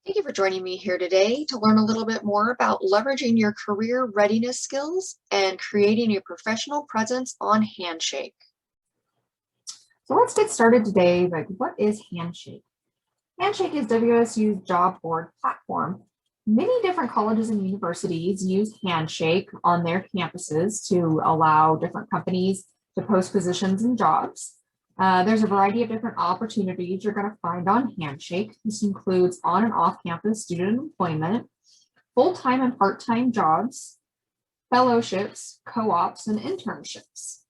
Thank you for joining me here today to learn a little bit more about leveraging your career readiness skills and creating a professional presence on Handshake. So let's get started today. What is Handshake? Handshake is WSU's job board platform. Many different colleges and universities use Handshake on their campuses to allow different companies to post positions and jobs. There's a variety of different opportunities you're going to find on Handshake. This includes on and off campus student employment, full-time and part-time jobs, fellowships, co-ops, and internships.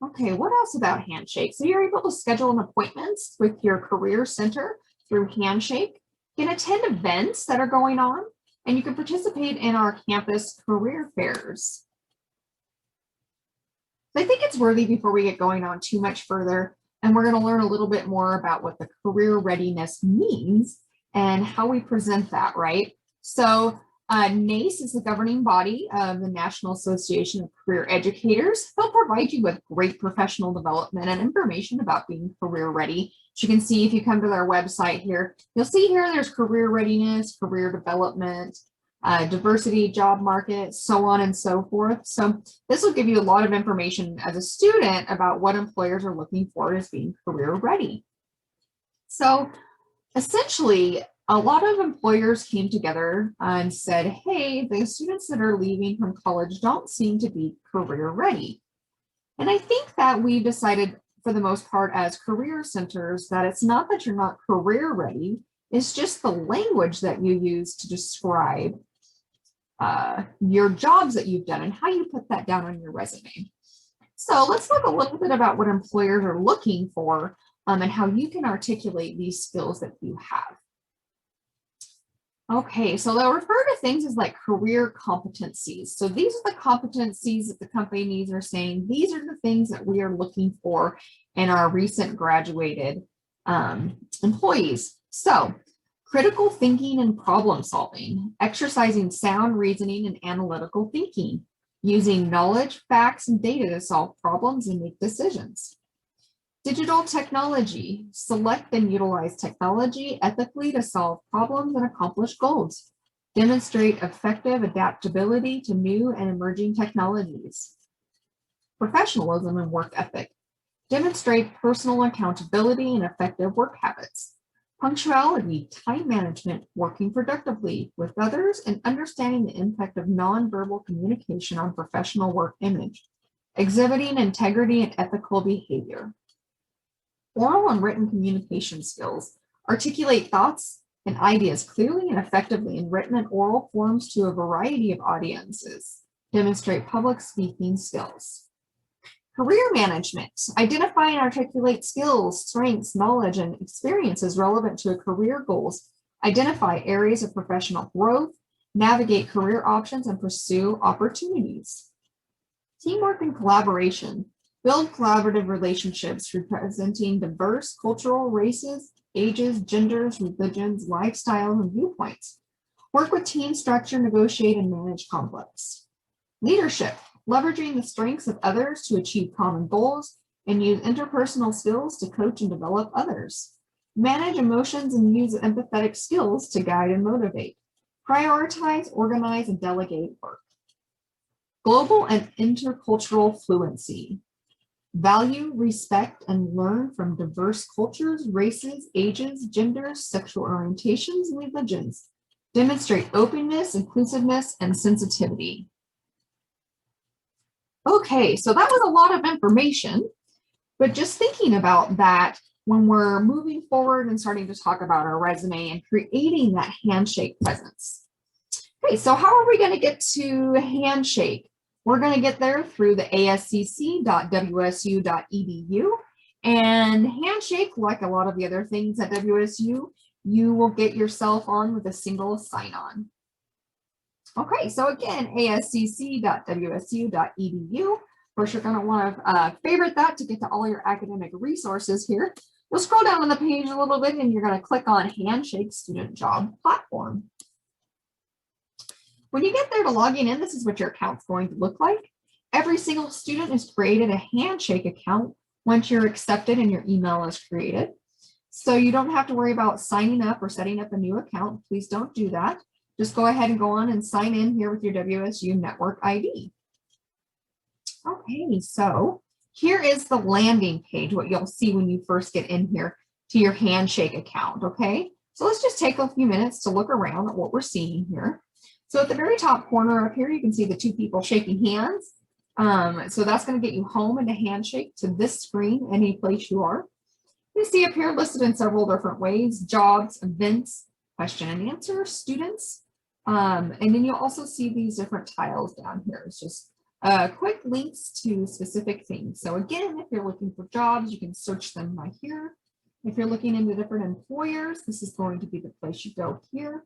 Okay, what else about Handshake? So you're able to schedule an appointments with your career center through Handshake. You can attend events that are going on, and you can participate in our campus career fairs. So I think it's worthy before we get going on too much further, and we're going to learn a little bit more about what the career readiness means and how we present that, right? So NACE is the governing body of the National Association of Career Educators. They'll provide you with great professional development and information about being career ready. As you can see, if you come to their website here, you'll see here there's career readiness, career development, diversity, job market, so on and so forth. So this will give you a lot of information as a student about what employers are looking for as being career ready. So essentially, a lot of employers came together and said, hey, the students that are leaving from college don't seem to be career ready. And I think that we decided for the most part as career centers that it's not that you're not career ready, it's just the language that you use to describe your jobs that you've done and how you put that down on your resume. So let's look a little bit about what employers are looking for and how you can articulate these skills that you have. Okay, so they'll refer to things as like career competencies. So these are the competencies that the companies are saying, these are the things that we are looking for in our recent graduated employees. So critical thinking and problem solving, exercising sound reasoning and analytical thinking, using knowledge, facts, and data to solve problems and make decisions. Digital technology, select and utilize technology ethically to solve problems and accomplish goals. Demonstrate effective adaptability to new and emerging technologies. Professionalism and work ethic. Demonstrate personal accountability and effective work habits. Punctuality, time management, working productively with others, and understanding the impact of nonverbal communication on professional work image. Exhibiting integrity and ethical behavior. Oral and written communication skills. Articulate thoughts and ideas clearly and effectively in written and oral forms to a variety of audiences. Demonstrate public speaking skills. Career management. Identify and articulate skills, strengths, knowledge, and experiences relevant to a career goals. Identify areas of professional growth, navigate career options, and pursue opportunities. Teamwork and collaboration. Build collaborative relationships representing diverse cultural races, ages, genders, religions, lifestyles, and viewpoints. Work with team structure, negotiate, and manage conflicts. Leadership, leveraging the strengths of others to achieve common goals and use interpersonal skills to coach and develop others. Manage emotions and use empathetic skills to guide and motivate. Prioritize, organize, and delegate work. Global and intercultural fluency. Value, respect, and learn from diverse cultures, races, ages, genders, sexual orientations, and religions. Demonstrate openness, inclusiveness, and sensitivity. Okay, so that was a lot of information, but just thinking about that when we're moving forward and starting to talk about our resume and creating that Handshake presence. Okay, so how are we going to get to Handshake? We're going to get there through the ascc.wsu.edu, and Handshake, like a lot of the other things at WSU, you will get yourself on with a single sign-on. Okay, so again, ascc.wsu.edu. Of course, you're going to want to favorite that to get to all your academic resources here. You'll scroll down on the page a little bit and you're going to click on Handshake Student Job Platform. When you get there to logging in, this is what your account's going to look like. Every single student is created a Handshake account once you're accepted and your email is created. So you don't have to worry about signing up or setting up a new account. Please don't do that. Just go ahead and go on and sign in here with your WSU network ID. Okay, so here is the landing page, what you'll see when you first get in here to your Handshake account, okay? So let's just take a few minutes to look around at what we're seeing here. So at the very top corner up here, you can see the two people shaking hands. So that's going to get you home into Handshake to this screen, any place you are. You see up here listed in several different ways: jobs, events, question and answer, students. And then you'll also see these different tiles down here. It's just quick links to specific things. So again, if you're looking for jobs, you can search them by here. If you're looking into different employers, this is going to be the place you go here.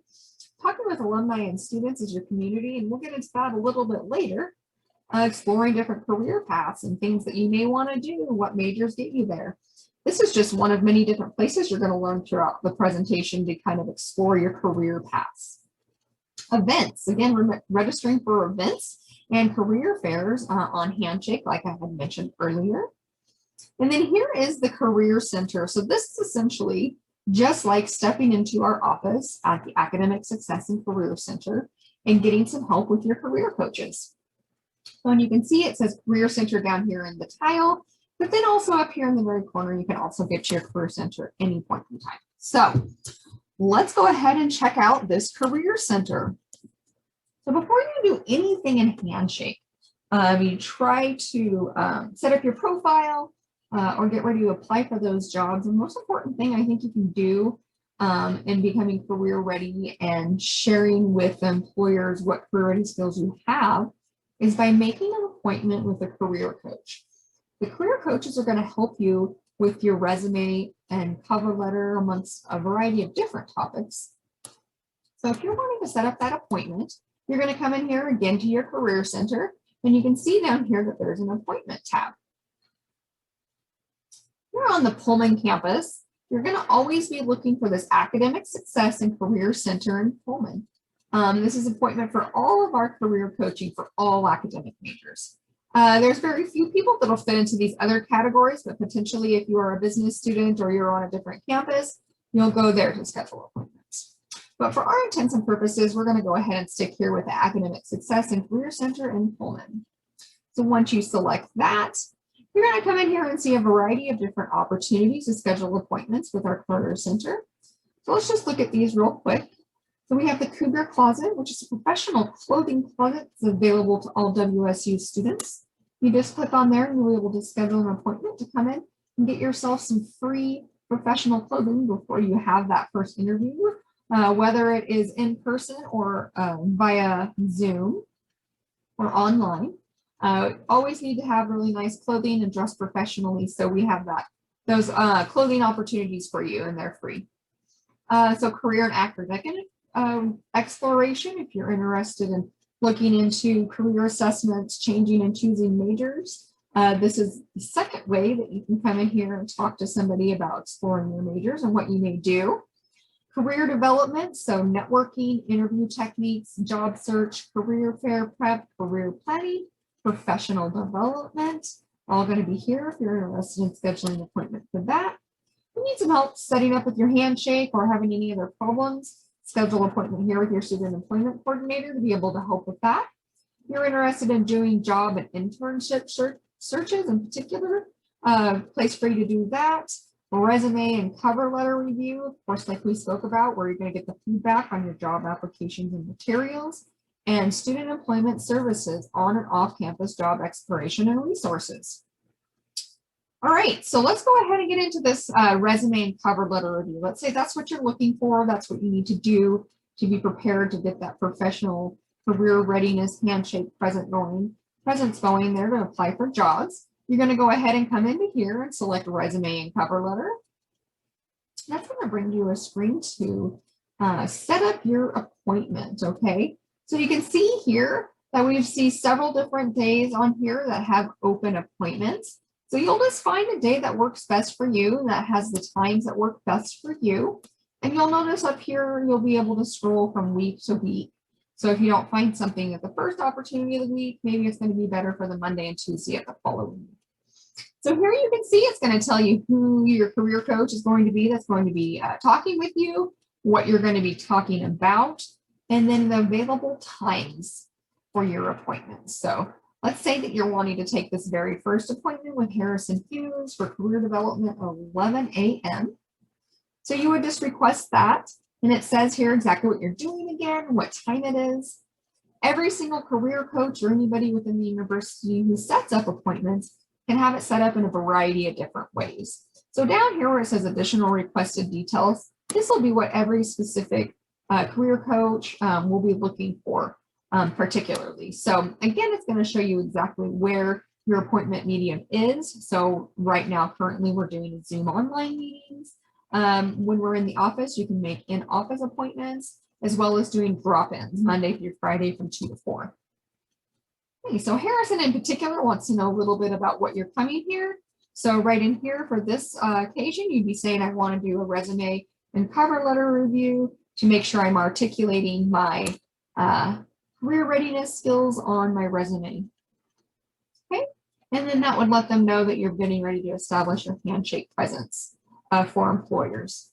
Talking with alumni and students is your community, and we'll get into that a little bit later. Exploring different career paths and things that you may want to do, what majors get you there. This is just one of many different places you're going to learn throughout the presentation to kind of explore your career paths. Events, again, registering for events and career fairs on Handshake, like I had mentioned earlier. And then here is the Career Center. So this is essentially just like stepping into our office at the Academic Success and Career Center and getting some help with your career coaches. So, and you can see it says Career Center down here in the tile, but then also up here in the very corner, you can also get to your Career Center at any point in time. So let's go ahead and check out this Career Center. So before you do anything in Handshake, you try to set up your profile or get ready to apply for those jobs. And the most important thing I think you can do in becoming career ready and sharing with employers what career ready skills you have is by making an appointment with a career coach. The career coaches are going to help you with your resume and cover letter amongst a variety of different topics. So if you're wanting to set up that appointment, you're going to come in here again to your Career Center, and you can see down here that there's an appointment tab. Here on the Pullman campus, you're going to always be looking for this Academic Success and Career Center in Pullman. This is an appointment for all of our career coaching for all academic majors. There's very few people that will fit into these other categories, but potentially if you are a business student or you're on a different campus, you'll go there to schedule appointments. But for our intents and purposes, we're going to go ahead and stick here with the Academic Success and Career Center in Pullman. So once you select that, you're going to come in here and see a variety of different opportunities to schedule appointments with our Career Center. So let's just look at these real quick. So we have the Cougar Closet, which is a professional clothing closet that's available to all WSU students. You just click on there and you'll be able to schedule an appointment to come in and get yourself some free professional clothing before you have that first interview, whether it is in person or via Zoom or online. Always need to have really nice clothing and dress professionally. So we have those clothing opportunities for you, and they're free. So career and academic exploration, if you're interested in looking into career assessments, changing and choosing majors. This is the second way that you can come in here and talk to somebody about exploring your majors and what you may do. Career development, so networking, interview techniques, job search, career fair prep, career planning, professional development, all going to be here if you're interested in scheduling an appointment for that. If you need some help setting up with your Handshake or having any other problems, schedule an appointment here with your student employment coordinator to be able to help with that. If you're interested in doing job and internship searches in particular, place for you to do that. Resume and cover letter review, of course, like we spoke about, where you're going to get the feedback on your job applications and materials, and student employment services on and off campus job exploration and resources. All right, so let's go ahead and get into this resume and cover letter review. Let's say that's what you're looking for. That's what you need to do to be prepared to get that professional career readiness Handshake presence going there to apply for jobs. You're going to go ahead and come into here and select resume and cover letter. That's going to bring you a screen to set up your appointment, okay? So you can see here that we see several different days on here that have open appointments. So you'll just find a day that works best for you, that has the times that work best for you. And you'll notice up here, you'll be able to scroll from week to week. So if you don't find something at the first opportunity of the week, maybe it's going to be better for the Monday and Tuesday of the following week. So here you can see it's going to tell you who your career coach is going to be that's going to be talking with you, what you're going to be talking about, and then the available times for your appointments. So let's say that you're wanting to take this very first appointment with Harrison Hughes for career development at 11 a.m. So you would just request that, and it says here exactly what you're doing again, what time it is. Every single career coach or anybody within the university who sets up appointments can have it set up in a variety of different ways. So down here where it says additional requested details, this will be what every specific career coach will be looking for particularly. So again, it's going to show you exactly where your appointment medium is. So right now, currently we're doing Zoom online meetings. When we're in the office, you can make in-office appointments as well as doing drop-ins Monday through Friday from 2 to 4. Okay, so Harrison in particular wants to know a little bit about what you're coming here. So right in here for this occasion, you'd be saying, I want to do a resume and cover letter review to make sure I'm articulating my career readiness skills on my resume. Okay, and then that would let them know that you're getting ready to establish a handshake presence for employers.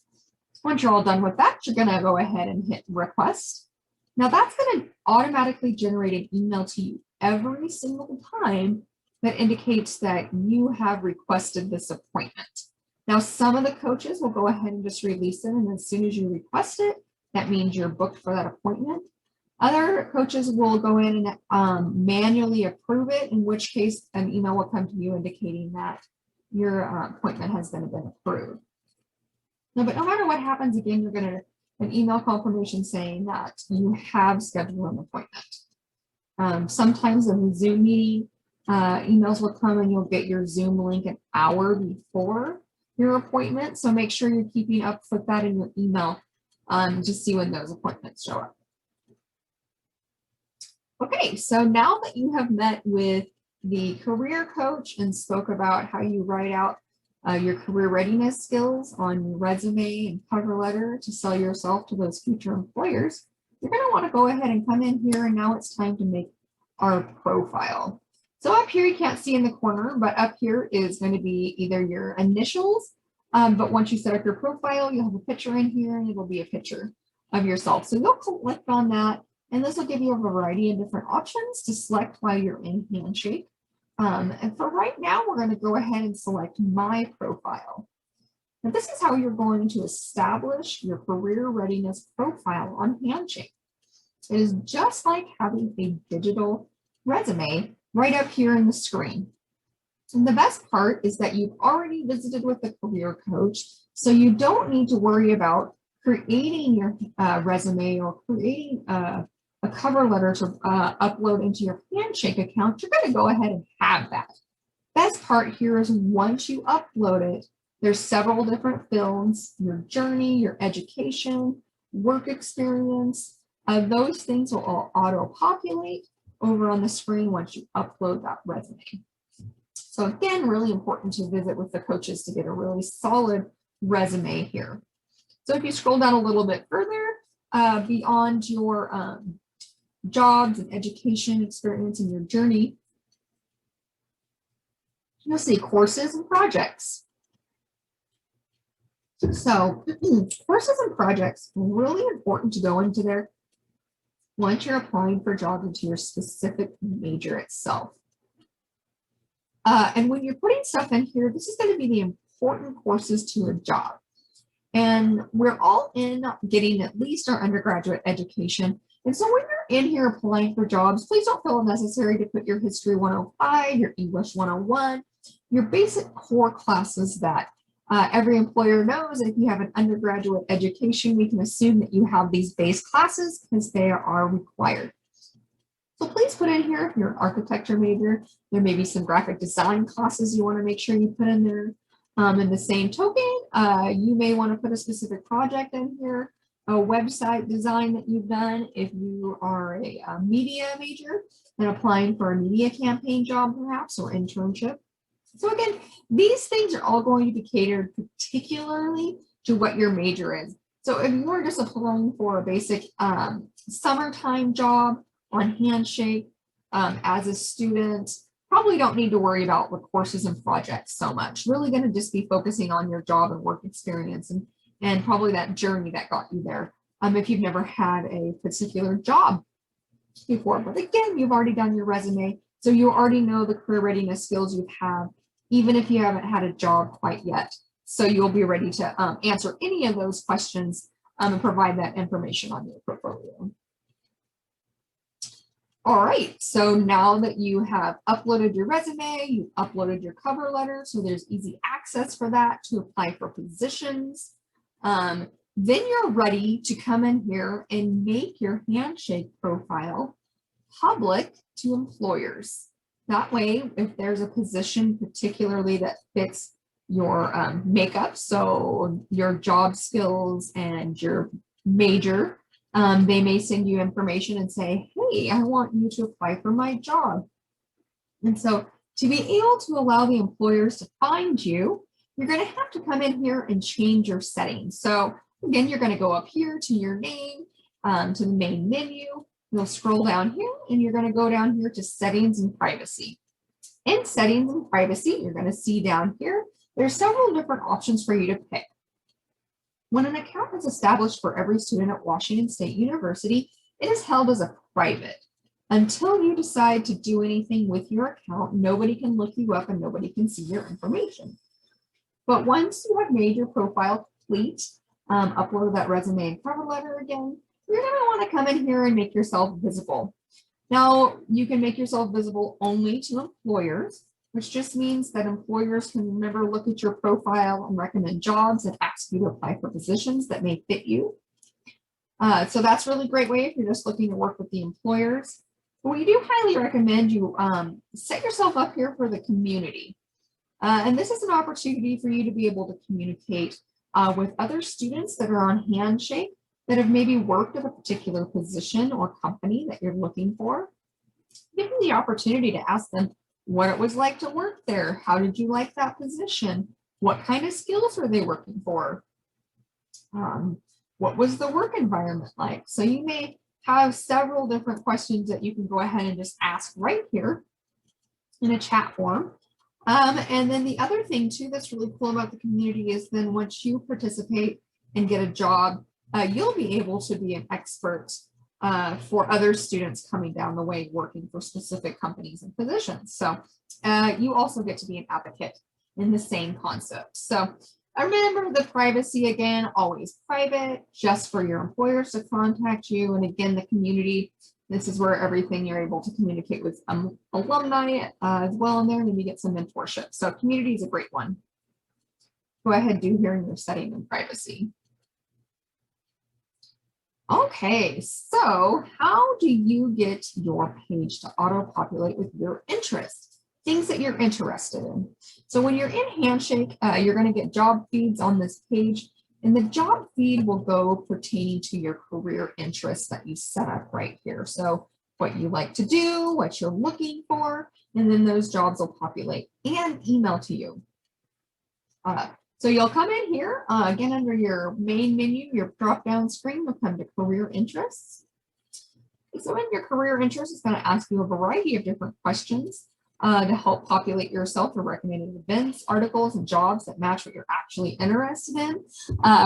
Once you're all done with that, you're going to go ahead and hit request. Now that's going to automatically generate an email to you every single time that indicates that you have requested this appointment. Now, some of the coaches will go ahead and just release it, and as soon as you request it, that means you're booked for that appointment. Other coaches will go in and manually approve it, in which case an email will come to you indicating that your appointment has been approved. No, but no matter what happens, again, you're going to an email confirmation saying that you have scheduled an appointment. Sometimes in the Zoom meeting, emails will come and you'll get your Zoom link an hour before your appointment. So make sure you're keeping up with that in your email to see when those appointments show up. Okay, so now that you have met with the career coach and spoke about how you write out your career readiness skills on your resume and cover letter to sell yourself to those future employers, you're going to want to go ahead and come in here, and now it's time to make our profile. So up here, you can't see in the corner, but up here is going to be either your initials, but once you set up your profile, you'll have a picture in here, and it'll be a picture of yourself. So you'll click on that, and this will give you a variety of different options to select while you're in Handshake. And for right now, we're going to go ahead and select My Profile. Now, this is how you're going to establish your career readiness profile on Handshake. It is just like having a digital resume right up here in the screen. And the best part is that you've already visited with the career coach, so you don't need to worry about creating your resume or creating a cover letter to upload into your Handshake account. You're going to go ahead and have that. Best part here is once you upload it, there's several different fields: your journey, your education, work experience. Those things will all auto-populate over on the screen once you upload that resume. So again, really important to visit with the coaches to get a really solid resume here. So if you scroll down a little bit further, beyond your jobs and education experience and your journey, you'll see courses and projects. So courses and projects, really important to go into there once you're applying for jobs into your specific major itself. And when you're putting stuff in here, this is going to be the important courses to a job. And we're all in getting at least our undergraduate education. And so when you're in here applying for jobs, please don't feel necessary to put your History 105, your English 101, your basic core classes that every employer knows. If you have an undergraduate education, we can assume that you have these base classes because they are required. So please put in here, if you're an architecture major, there may be some graphic design classes you want to make sure you put in there. In the same token, you may want to put a specific project in here, a website design that you've done. If you are a media major and applying for a media campaign job perhaps, or internship. So again, these things are all going to be catered particularly to what your major is. So if you are just applying for a basic summertime job on Handshake as a student, probably don't need to worry about the courses and projects so much. Really going to just be focusing on your job and work experience and probably that journey that got you there. If you've never had a particular job before, but again, you've already done your resume, so you already know the career readiness skills you have, even if you haven't had a job quite yet. So you'll be ready to answer any of those questions and provide that information on your portfolio. All right, so now that you have uploaded your resume, you uploaded your cover letter, so there's easy access for that to apply for positions. Then you're ready to come in here and make your Handshake profile public to employers. That way, if there's a position particularly that fits your makeup, so your job skills and your major, they may send you information and say, hey, I want you to apply for my job. And so to be able to allow the employers to find you, you're going to have to come in here and change your settings. So again, you're going to go up here to your name, to the main menu. You'll scroll down here and you're going to go down here to settings and privacy. In settings and privacy, you're going to see down here, there's several different options for you to pick. When an account is established for every student at Washington State University, it is held as a private. Until you decide to do anything with your account, nobody can look you up and nobody can see your information. But once you have made your profile complete, upload that resume and cover letter again, you're going to want to come in here and make yourself visible. Now, you can make yourself visible only to employers, which just means that employers can remember, look at your profile and recommend jobs and ask you to apply for positions that may fit you. So that's a really great way if you're just looking to work with the employers. But we do highly recommend you set yourself up here for the community. And this is an opportunity for you to be able to communicate with other students that are on Handshake that have maybe worked at a particular position or company that you're looking for. Give them the opportunity to ask them what it was like to work there. How did you like that position? What kind of skills were they working for? What was the work environment like? So you may have several different questions that you can go ahead and just ask right here in a chat form. And then the other thing too that's really cool about the community is then once you participate and get a job, you'll be able to be an expert for other students coming down the way working for specific companies and positions. So you also get to be an advocate in the same concept. So remember the privacy again, always private, just for your employers to contact you. And again, the community, this is where everything you're able to communicate with alumni as well in there, and then you get some mentorship. So community is a great one. Go ahead, do here in your setting and privacy. Okay, so how do you get your page to auto-populate with your interests, things that you're interested in? So when you're in Handshake, you're going to get job feeds on this page, and the job feed will go pertaining to your career interests that you set up right here. So what you like to do, what you're looking for, and then those jobs will populate and email to you. So you'll come in here, again, under your main menu, your drop-down screen will come to career interests. So in your career interests, it's going to ask you a variety of different questions to help populate yourself with recommended events, articles, and jobs that match what you're actually interested in,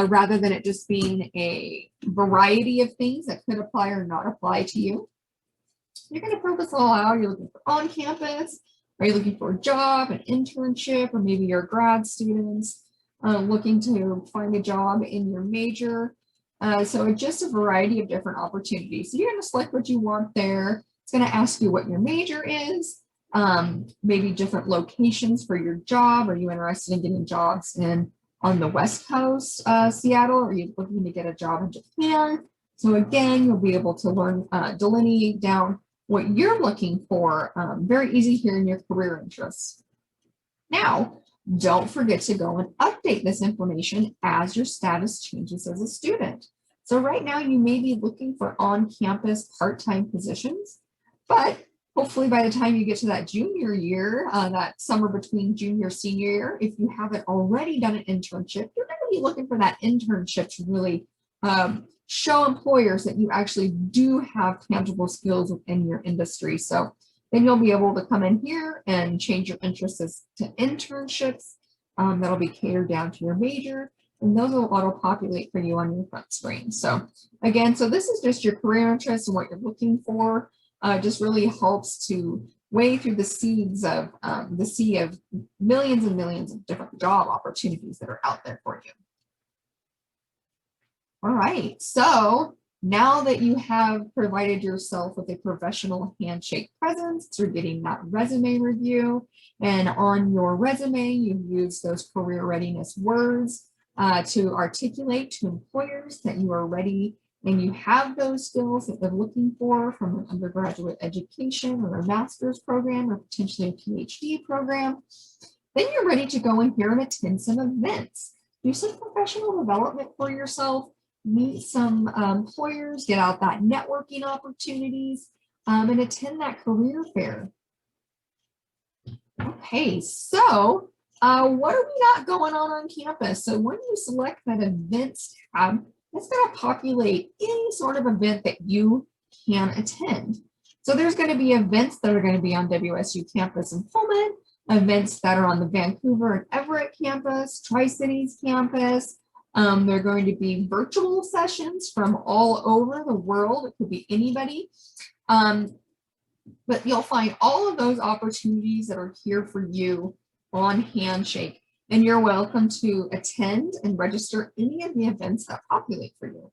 rather than it just being a variety of things that could apply or not apply to you. You're going to focus all out. You're looking for on campus. Are you looking for a job, an internship, or maybe you're grad students looking to find a job in your major. So just a variety of different opportunities. So you're going to select what you want there. It's going to ask you what your major is, maybe different locations for your job. Are you interested in getting jobs on the West Coast, Seattle? Or are you looking to get a job in Japan? So again, you'll be able to learn, delineate down what you're looking for. Very easy here in your career interests. Now, don't forget to go and update this information as your status changes as a student. So right now you may be looking for on-campus part-time positions, but hopefully by the time you get to that junior year, that summer between junior senior year, if you haven't already done an internship, you're going to be looking for that internship to really show employers that you actually do have tangible skills within your industry. So Then you'll be able to come in here and change your interests to internships. That'll be catered down to your major, and those will auto-populate for you on your front screen. So again, so this is just your career interest and what you're looking for. Just really helps to wade through the seeds of the sea of millions and millions of different job opportunities that are out there for you. All right, so now that you have provided yourself with a professional handshake presence through getting that resume review, and on your resume, you've used those career readiness words to articulate to employers that you are ready and you have those skills that they're looking for from an undergraduate education or a master's program or potentially a PhD program, then you're ready to go in here and attend some events. Do some professional development for yourself, meet some employers, get out that networking opportunities, and attend that career fair. Okay, so what are we got going on campus? So when you select that events tab, it's going to populate any sort of event that you can attend. So there's going to be events that are going to be on WSU campus in Pullman, events that are on the Vancouver and Everett campus, Tri-Cities campus. They're going to be virtual sessions from all over the world. It could be anybody. But you'll find all of those opportunities that are here for you on Handshake. And you're welcome to attend and register any of the events that populate for you.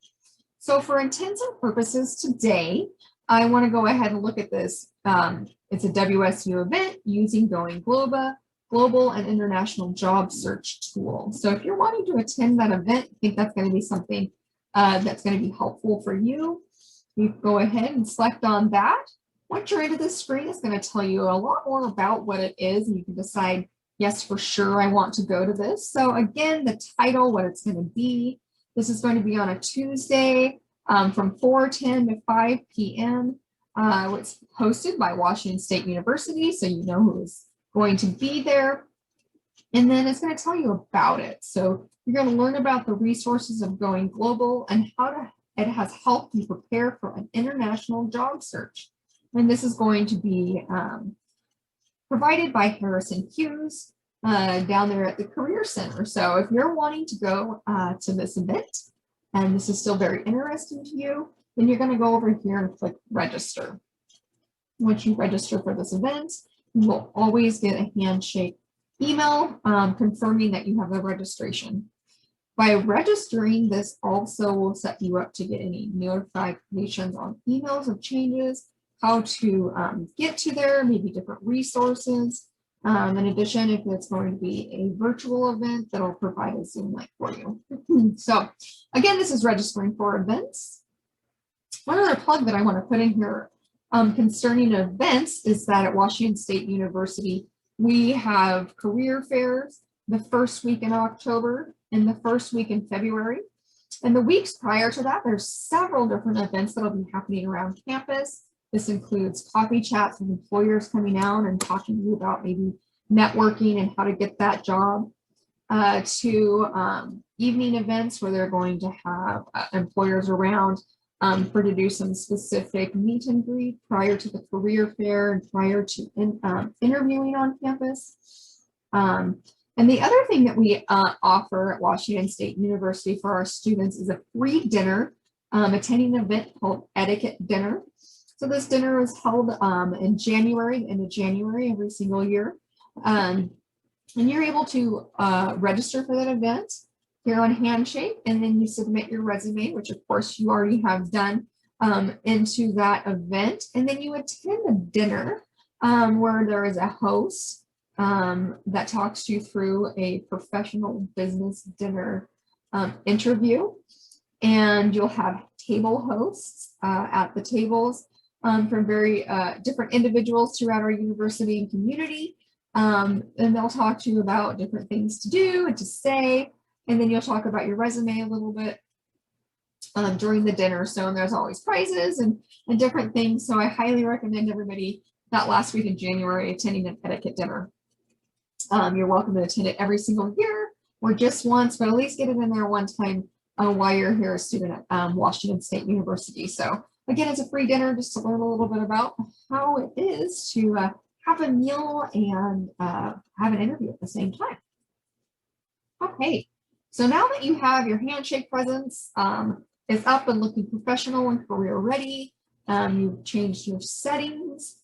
So for intents and purposes today, I want to go ahead and look at this. It's a WSU event using Going Global and International Job Search tool. So if you're wanting to attend that event, I think that's going to be something that's going to be helpful for you. You go ahead and select on that. Once you're into this screen, it's going to tell you a lot more about what it is, and you can decide, yes, for sure, I want to go to this. So again, the title, what it's going to be. This is going to be on a Tuesday from 4:10 to 5 p.m. It's hosted by Washington State University, so you know who is going to be there. And then it's going to tell you about it. So you're going to learn about the resources of Going Global and how it has helped you prepare for an international job search. And this is going to be provided by Harrison Hughes down there at the Career Center. So if you're wanting to go to this event, and this is still very interesting to you, then you're going to go over here and click register. Once you register for this event, you will always get a Handshake email confirming that you have the registration. By registering, this also will set you up to get any notifications on emails of changes, how to get to there, maybe different resources. In addition, if it's going to be a virtual event, that'll provide a Zoom link for you. So again, this is registering for events. One other plug that I want to put in here concerning events is that at Washington State University, we have career fairs the first week in October and the first week in February. And the weeks prior to that, there's several different events that'll be happening around campus. This includes coffee chats with employers coming out and talking to you about maybe networking and how to get that job, to evening events where they're going to have employers around to do some specific meet and greet prior to the career fair and prior to interviewing on campus. And the other thing that we offer at Washington State University for our students is a free dinner, attending an event called Etiquette Dinner. So this dinner is held in January, end of January every single year. And you're able to register for that event here on Handshake, and then you submit your resume, which of course you already have done, into that event. And then you attend a dinner where there is a host that talks you through a professional business dinner interview. And you'll have table hosts at the tables from very different individuals throughout our university and community. And they'll talk to you about different things to do and to say. And then you'll talk about your resume a little bit during the dinner. So there's always prizes and different things. So I highly recommend everybody that last week in January attending an etiquette dinner. You're welcome to attend it every single year or just once, but at least get it in there one time while you're here a student at Washington State University. So Again, it's a free dinner just to learn a little bit about how it is to have a meal and have an interview at the same time. Okay, so now that you have your Handshake presence is up and looking professional and career ready, you've changed your settings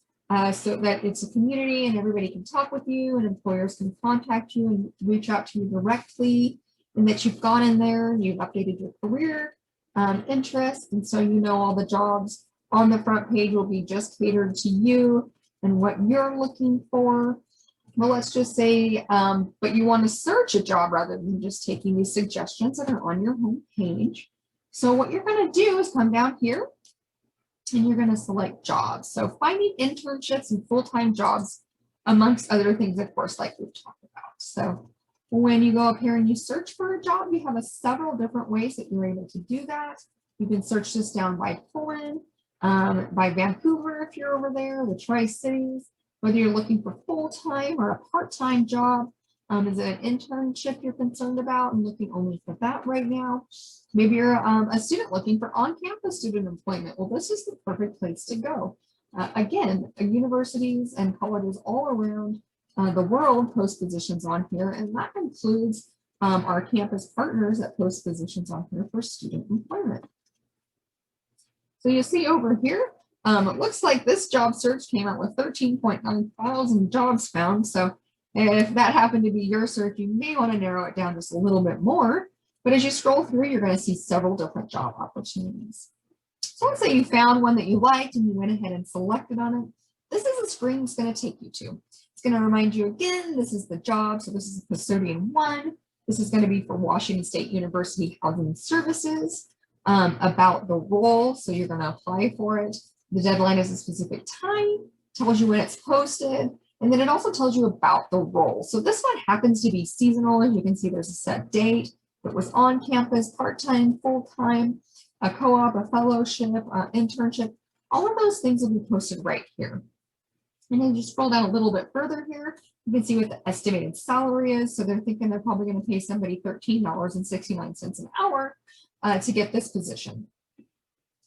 so that it's a community and everybody can talk with you and employers can contact you and reach out to you directly, and that you've gone in there and you've updated your career interests, and so you know all the jobs on the front page will be just catered to you and what you're looking for. Well, let's just say, but you want to search a job rather than just taking these suggestions that are on your home page. So what you're going to do is come down here and you're going to select jobs. So finding internships and full-time jobs, amongst other things, of course, like we've talked about. So when you go up here and you search for a job, you have several different ways that you're able to do that. You can search this down by Poland, by Vancouver if you're over there, the Tri-Cities, whether you're looking for full-time or a part-time job. Is it an internship you're concerned about and looking only for that right now? Maybe you're a student looking for on-campus student employment. Well, this is the perfect place to go. Again, universities and colleges all around the world post positions on here, and that includes our campus partners that post positions on here for student employment. So you see over here, it looks like this job search came out with 13.9 thousand jobs found. So if that happened to be your search, you may want to narrow it down just a little bit more. But as you scroll through, you're going to see several different job opportunities. So let's say you found one that you liked and you went ahead and selected on it. This is the screen it's going to take you to. It's going to remind you again, this is the job. So this is custodian 1. This is going to be for Washington State University Housing Services, about the role. So you're going to apply for it. The deadline is a specific time, tells you when it's posted, and then it also tells you about the role. So this one happens to be seasonal. As you can see, there's a set date. It was on campus, part-time, full-time, a co-op, a fellowship, internship. All of those things will be posted right here. And then you scroll down a little bit further here, you can see what the estimated salary is. So they're thinking they're probably going to pay somebody $13.69 an hour to get this position.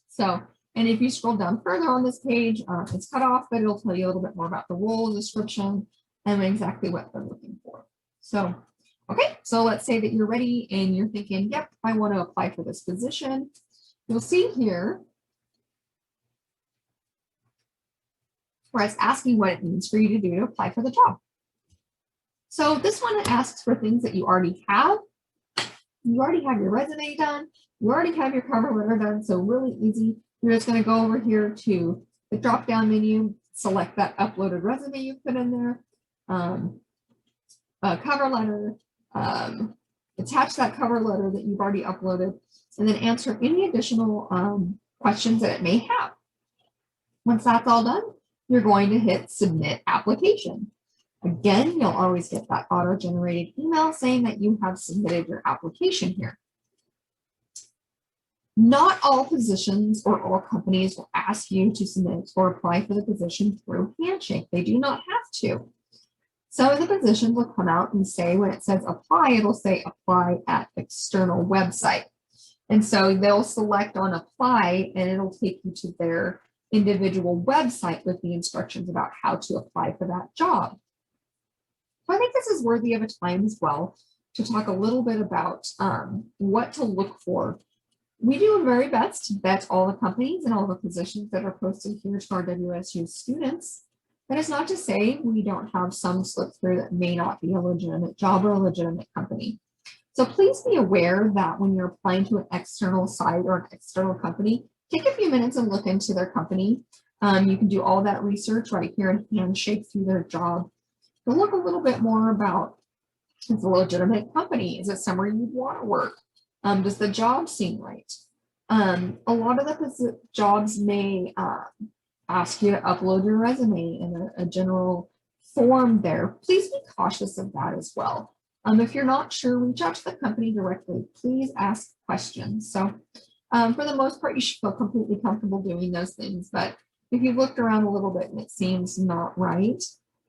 So, and if you scroll down further on this page, it's cut off, but it'll tell you a little bit more about the role description and exactly what they're looking for. So, okay, so let's say that you're ready and you're thinking, yep, I want to apply for this position. You'll see here where it's asking what it means for you to do to apply for the job. So this one asks for things that you already have. You already have your resume done. You already have your cover letter done. So really easy. You're just going to go over here to the drop-down menu, select that uploaded resume you put in there, a cover letter, attach that cover letter that you've already uploaded, and then answer any additional questions that it may have. Once that's all done, you're going to hit submit application. Again, you'll always get that auto-generated email saying that you have submitted your application here. Not all positions or all companies will ask you to submit or apply for the position through Handshake. They do not have to. Some of the positions will come out and say, when it says apply, it'll say apply at external website. And so they'll select on apply and it'll take you to their individual website with the instructions about how to apply for that job. So I think this is worthy of a time as well to talk a little bit about what to look for. We do our very best to vet all the companies and all the positions that are posted here to our WSU students. That is not to say we don't have some slip through that may not be a legitimate job or a legitimate company. So please be aware that when you're applying to an external site or an external company, take a few minutes and look into their company. You can do all that research right here in Handshake through their job. To look a little bit more about, is it a legitimate company? Is it somewhere you want to work? Does the job seem right? A lot of the jobs may ask you to upload your resume in a general form there. Please be cautious of that as well. If you're not sure, reach out to the company directly. Please ask questions. So for the most part, you should feel completely comfortable doing those things. But if you've looked around a little bit and it seems not right,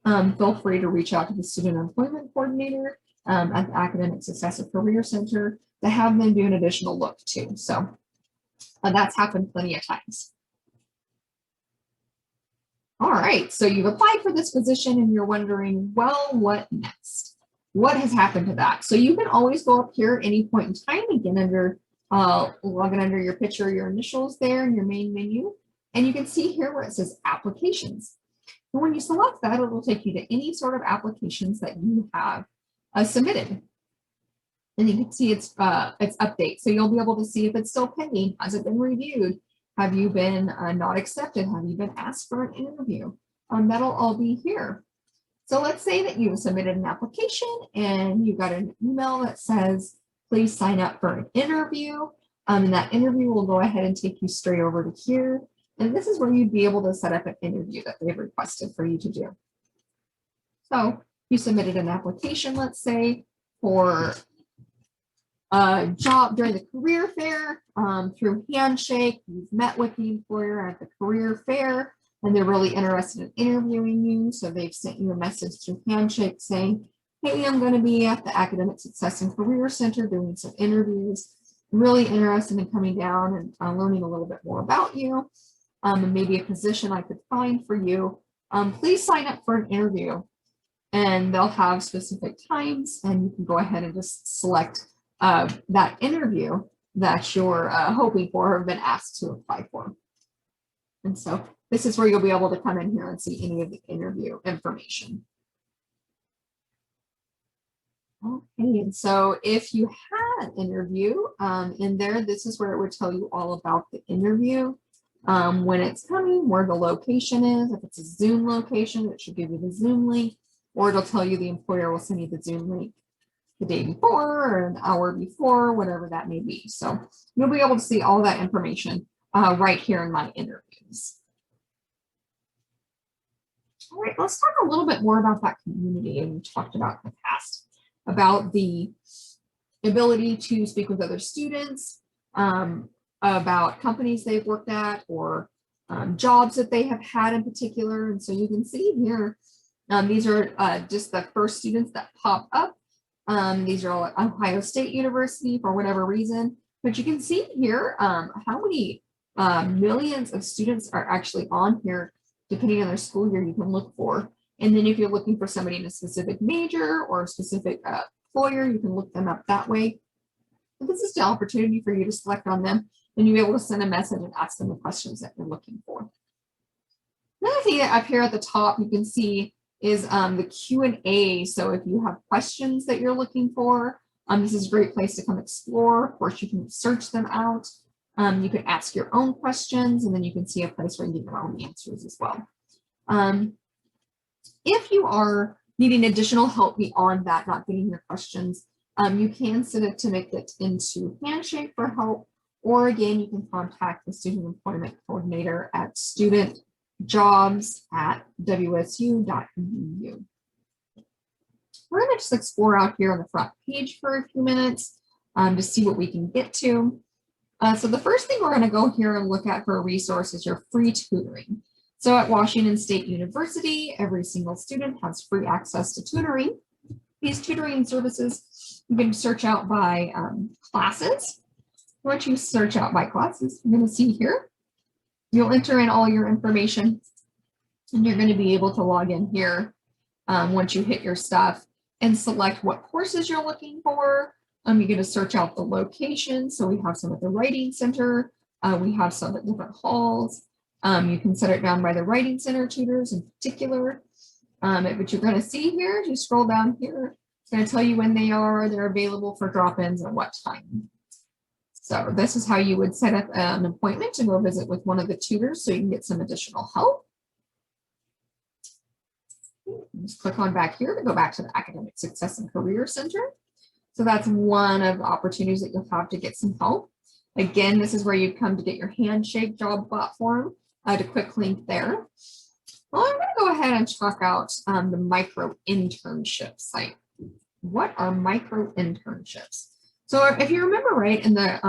feel free to reach out to the Student Employment Coordinator at the Academic Success and Career Center to have them do an additional look too. So that's happened plenty of times. All right, so you've applied for this position and you're wondering, well, what next? What has happened to that? So you can always go up here at any point in time and get under, log in under your picture, your initials there in your main menu. And you can see here where it says applications. And when you select that, it will take you to any sort of applications that you have submitted. And you can see its update. So you'll be able to see if it's still pending. Has it been reviewed? Have you been not accepted? Have you been asked for an interview? That'll all be here. So let's say that you submitted an application and you got an email that says, please sign up for an interview. And that interview will go ahead and take you straight over to here. And this is where you'd be able to set up an interview that they've requested for you to do. So you submitted an application, let's say, for a job during the career fair through Handshake. You've met with the employer at the career fair and they're really interested in interviewing you. So they've sent you a message through Handshake saying, hey, I'm going to be at the Academic Success and Career Center doing some interviews. I'm really interested in coming down and learning a little bit more about you and maybe a position I could find for you. Please sign up for an interview. And they'll have specific times and you can go ahead and just select that interview that you're hoping for or have been asked to apply for. And so this is where you'll be able to come in here and see any of the interview information. Okay, and so if you had an interview in there, this is where it would tell you all about the interview, when it's coming, where the location is. If it's a Zoom location, it should give you the Zoom link, or it'll tell you the employer will send you the Zoom link the day before or an hour before, whatever that may be. So you'll be able to see all that information right here in my interviews. All right, let's talk a little bit more about that community we talked about in the past, about the ability to speak with other students, about companies they've worked at or jobs that they have had in particular. And so you can see here, these are just the first students that pop up. These are all at Ohio State University for whatever reason, but you can see here how many millions of students are actually on here, depending on their school year. You can look for. And then if you're looking for somebody in a specific major or a specific employer, you can look them up that way. But this is the opportunity for you to select on them and you'll be able to send a message and ask them the questions that you're looking for. Another thing that up here at the top you can see is the Q&A. So if you have questions that you're looking for, this is a great place to come explore. Of course, you can search them out. You can ask your own questions, and then you can see a place where you get your own answers as well. If you are needing additional help beyond that, not getting your questions, you can send it to make it into Handshake for help, or again, you can contact the Student Employment Coordinator at studentjobs@wsu.edu. We're going to just explore out here on the front page for a few minutes to see what we can get to. So the first thing we're going to go here and look at for a resource is your free tutoring. So at Washington State University, every single student has free access to tutoring. These tutoring services, you can search out by classes. Once you search out by classes, you're going to see here, you'll enter in all your information and you're going to be able to log in here once you hit your stuff and select what courses you're looking for. You're going to search out the location. So we have some at the Writing Center. We have some at different halls. You can set it down by the Writing Center tutors in particular. But you're going to see here, as you scroll down here, it's going to tell you when they're available for drop-ins and what time. So this is how you would set up an appointment to go visit with one of the tutors so you can get some additional help. Just click on back here to go back to the Academic Success and Career Center. So that's one of the opportunities that you'll have to get some help. Again, this is where you come to get your Handshake job platform, to quick link there. Well, I'm going to go ahead and talk out the micro-internship site. What are micro-internships? So if you remember right, in the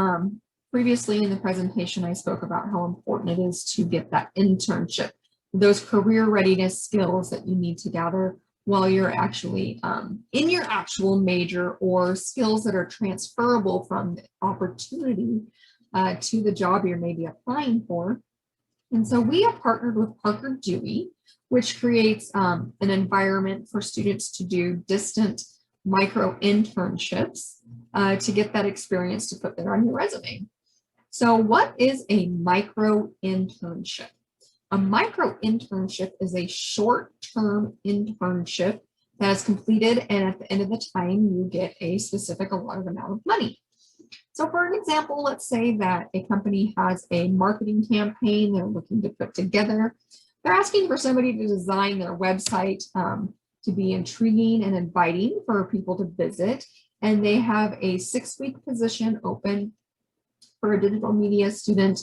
previously in the presentation, I spoke about how important it is to get that internship, those career readiness skills that you need to gather while you're actually in your actual major, or skills that are transferable from the opportunity to the job you're maybe applying for. And so we have partnered with Parker Dewey which creates an environment for students to do distant micro-internships to get that experience to put there on your resume. So what is a micro-internship? A micro-internship is a short-term internship that is completed, and at the end of the time, you get a specific allotted amount of money. So for an example, let's say that a company has a marketing campaign they're looking to put together. They're asking for somebody to design their website to be intriguing and inviting for people to visit. And they have a 6-week position open for a digital media student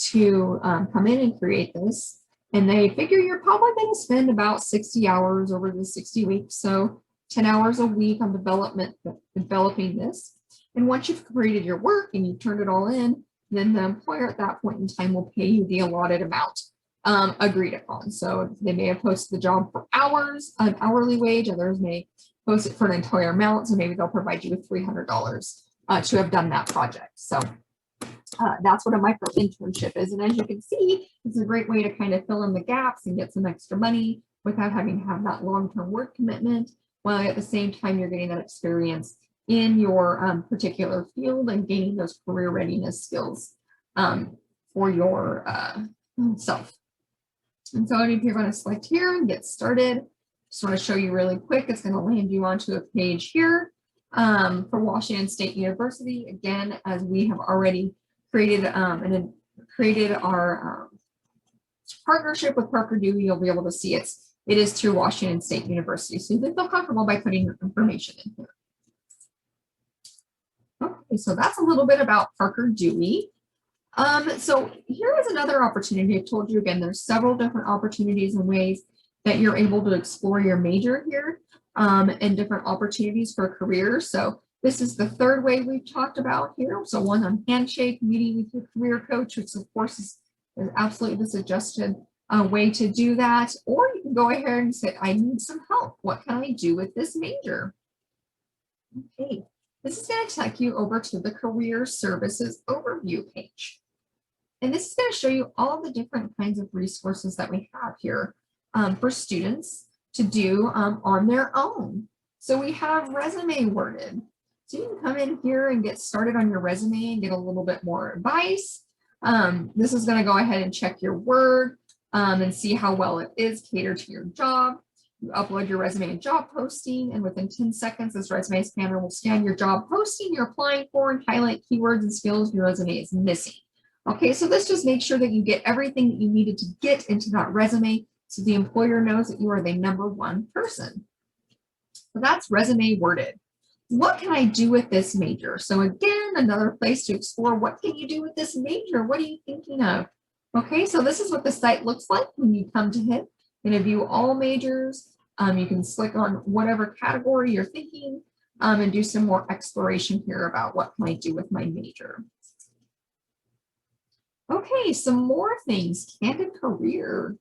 to come in and create this. And they figure you're probably going to spend about 60 hours over the 60 weeks. So 10 hours a week on developing this. And once you've created your work and you've turned it all in, then the employer at that point in time will pay you the allotted amount agreed upon. So they may have posted the job for hours, an hourly wage, others may post it for an entire amount. So maybe they'll provide you with $300 to have done that project. So that's what a micro internship is. And as you can see, it's a great way to kind of fill in the gaps and get some extra money without having to have that long-term work commitment, while at the same time you're getting that experience in your particular field and gaining those career readiness skills for your self. And so if you're going to select here and get started, just want to show you really quick, it's going to land you onto a page here for Washington State University. Again, as we have already created our partnership with Parker Dewey, you'll be able to see it is through Washington State University. So you can feel comfortable by putting your information in here. Okay, so that's a little bit about Parker Dewey. So here is another opportunity. I've told you again, there's several different opportunities and ways that you're able to explore your major here and different opportunities for careers. So this is the third way we've talked about here. So one on Handshake, meeting with your career coach, which of course is absolutely the suggested way to do that. Or you can go ahead and say, I need some help. What can I do with this major? Okay. This is going to take you over to the Career Services Overview page. And this is going to show you all the different kinds of resources that we have here for students to do on their own. So we have Resume Worded. So you can come in here and get started on your resume and get a little bit more advice. This is going to go ahead and check your Word and see how well it is catered to your job. You upload your resume and job posting, and within 10 seconds, this resume scanner will scan your job posting you're applying for and highlight keywords and skills your resume is missing. Okay, so this just makes sure that you get everything that you needed to get into that resume so the employer knows that you are the #1 person. So that's Resume Worded. What can I do with this major? So again, another place to explore, what can you do with this major? What are you thinking of? Okay, so this is what the site looks like when you come to it. You can view all majors. You can click on whatever category you're thinking and do some more exploration here about what can I do with my major. Okay, some more things. Candid Career.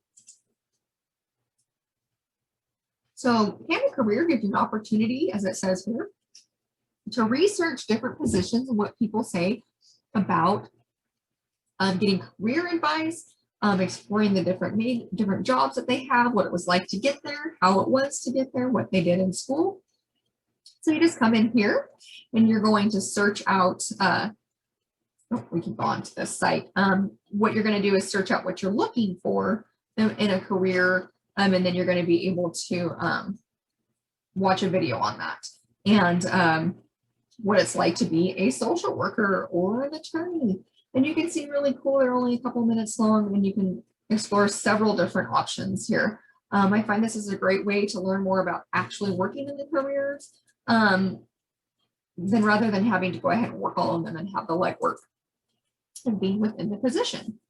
So Candid Career gives you an opportunity, as it says here, to research different positions and what people say about getting career advice, exploring the different jobs that they have, what it was like to get there, how it was to get there, what they did in school. So you just come in here and you're going to search out, we can go on to this site. What you're going to do is search out what you're looking for in a career, and then you're going to be able to watch a video on that. And what it's like to be a social worker or an attorney. And you can see really cool, they're only a couple minutes long, and you can explore several different options here. I find this is a great way to learn more about actually working in the careers, then rather than having to go ahead and work all of them and have the legwork and being within the position.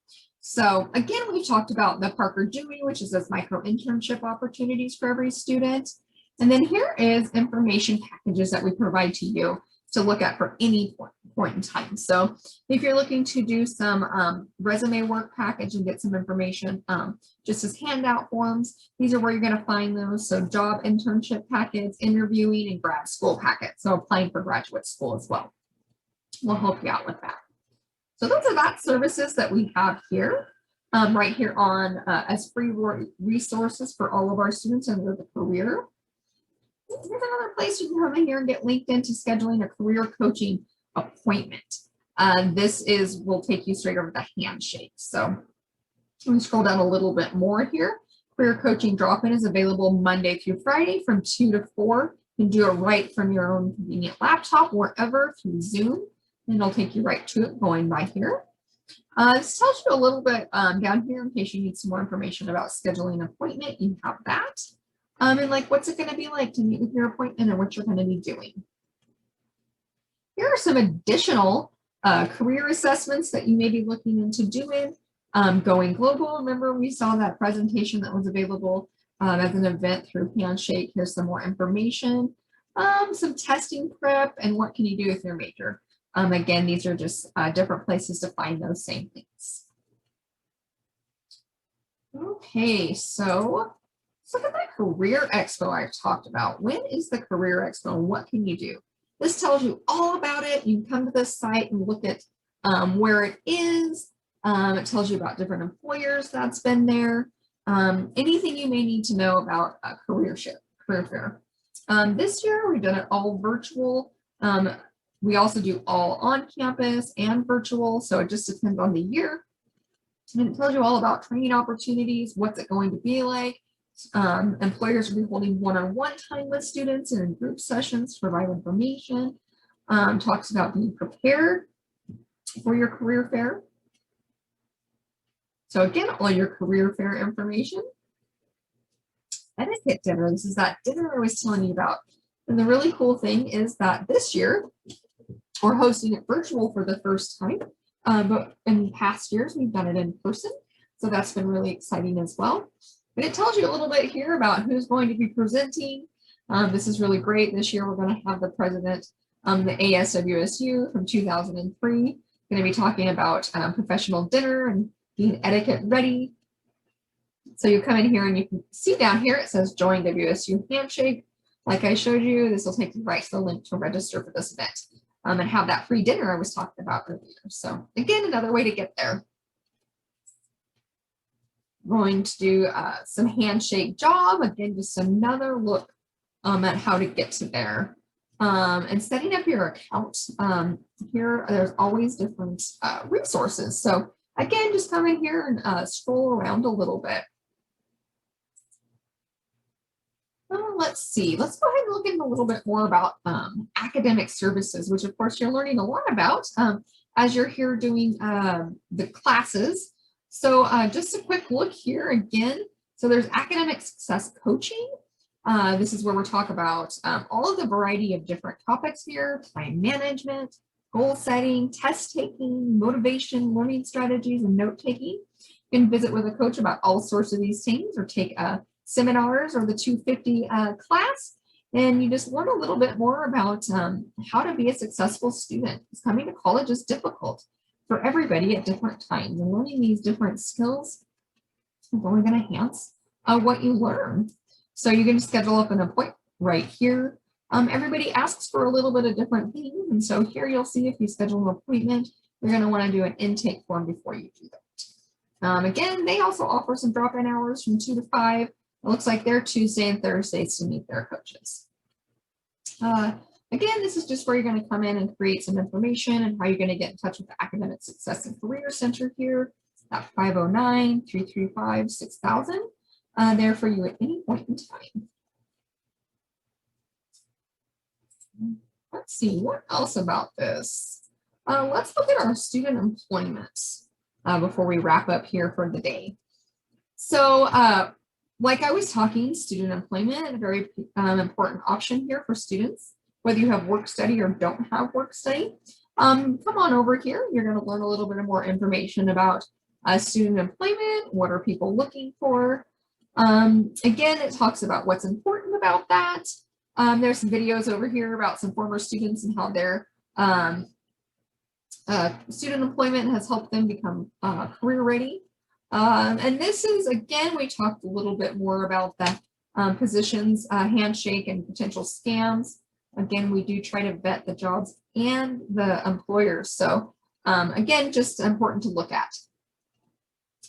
So again, we've talked about the Parker Dewey, which is those micro internship opportunities for every student. And then here is information packages that we provide to you to look at for any point in time. So if you're looking to do some resume work package and get some information just as handout forms, these are where you're going to find those. So job internship packets, interviewing, and grad school packets. So applying for graduate school as well. We'll help you out with that. So those are that services that we have here. right here on as free resources for all of our students under the career. Here's another place you can come in here and get linked into scheduling a career coaching appointment. This will take you straight over to Handshake. So let me scroll down a little bit more here. Career coaching drop-in is available Monday through Friday from 2 to 4. You can do it right from your own convenient laptop, wherever, through Zoom, and it'll take you right to it going by here. This tells you a little bit down here in case you need some more information about scheduling an appointment. You have that. And like, what's it going to be like to meet with your appointment and what you're going to be doing. Here are some additional career assessments that you may be looking into doing. Going global, remember we saw that presentation that was available as an event through Handshake. Here's some more information, some testing prep, and what can you do with your major. Again, these are just different places to find those same things. Okay, so let's look at that career expo I talked about. When is the career expo and what can you do? This tells you all about it. You can come to this site and look at where it is. It tells you about different employers that's been there. Anything you may need to know about a career fair. This year we've done it all virtual. We also do all on campus and virtual, so it just depends on the year. And it tells you all about training opportunities, what's it going to be like. Employers will be holding one-on-one time with students and in group sessions to provide information. Talks about being prepared for your career fair. So again, all your career fair information. Etiquette dinner, this is that dinner I was telling you about. And the really cool thing is that this year, we're hosting it virtual for the first time, but in past years, we've done it in person. So that's been really exciting as well. But it tells you a little bit here about who's going to be presenting. This is really great. This year, we're going to have the president, the ASWSU from 2003, going to be talking about professional dinner and being etiquette ready. So you come in here and you can see down here, it says join WSU Handshake. Like I showed you, this will take you right to the link to register for this event and have that free dinner I was talking about earlier. So again, another way to get there. Going to do some Handshake job. Again, just another look at how to get to there. And setting up your account. Here, there's always different resources. So again, just come in here and scroll around a little bit. Let's see, let's go ahead and look in a little bit more about academic services, which of course you're learning a lot about as you're here doing the classes. So just a quick look here again. So there's academic success coaching. This is where we're talking about all of the variety of different topics here: time management, goal setting, test taking, motivation, learning strategies, and note taking. You can visit with a coach about all sorts of these things or take seminars or the 250 class, and you just learn a little bit more about how to be a successful student. Because coming to college is difficult for everybody at different times, and learning these different skills is only going to enhance what you learn. So you can schedule up an appointment right here. Everybody asks for a little bit of different things, and so here you'll see if you schedule an appointment, you're going to want to do an intake form before you do that. Again, they also offer some drop-in hours from 2 to 5. It looks like they're Tuesday and Thursdays to meet their coaches. Again, this is just where you're going to come in and create some information and how you're going to get in touch with the Academic Success and Career Center here at 509-335-6000. There for you at any point in time. Let's see, what else about this? Let's look at our student employment before we wrap up here for the day. So like I was talking, student employment, a very important option here for students, whether you have work study or don't have work study. Come on over here. You're going to learn a little bit more information about student employment. What are people looking for? Again, it talks about what's important about that. There's some videos over here about some former students and how their student employment has helped them become career ready. And this is, again, we talked a little bit more about the positions, Handshake, and potential scams. Again, we do try to vet the jobs and the employers. So again, just important to look at.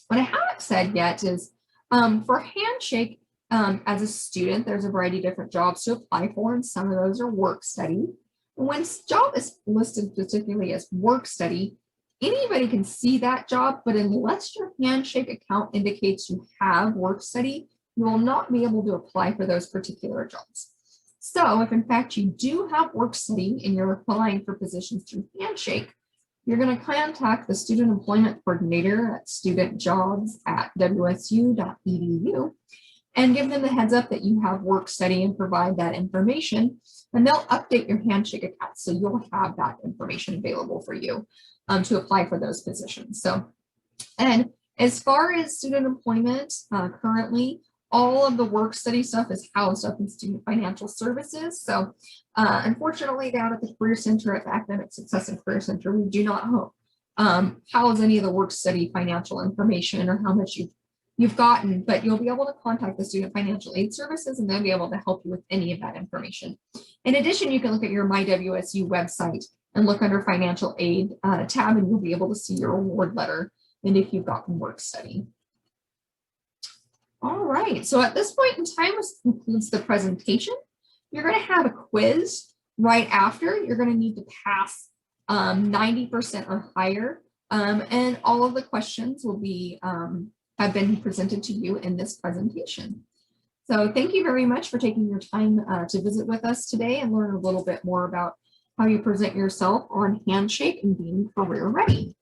What I haven't said yet is for Handshake, as a student, there's a variety of different jobs to apply for, and some of those are work study. When job is listed particularly as work study, anybody can see that job, but unless your Handshake account indicates you have work study, you will not be able to apply for those particular jobs. So if in fact you do have work study and you're applying for positions through Handshake, you're going to contact the student employment coordinator at studentjobs@wsu.edu and give them the heads up that you have work study and provide that information, and they'll update your Handshake account so you'll have that information available for you to apply for those positions. So, and as far as student employment, currently all of the work study stuff is housed up in student financial services. So unfortunately, down at the Career Center, at the Academic Success and Career Center, we do not house any of the work study financial information or how much you've gotten, but you'll be able to contact the Student Financial Aid Services and they'll be able to help you with any of that information. In addition, you can look at your MyWSU website and look under financial aid tab, and you'll be able to see your award letter and if you've gotten work study. All right, so at this point in time, this concludes the presentation. You're going to have a quiz right after. You're going to need to pass 90% or higher, and all of the questions will be have been presented to you in this presentation. So thank you very much for taking your time to visit with us today and learn a little bit more about how you present yourself on Handshake and being career ready.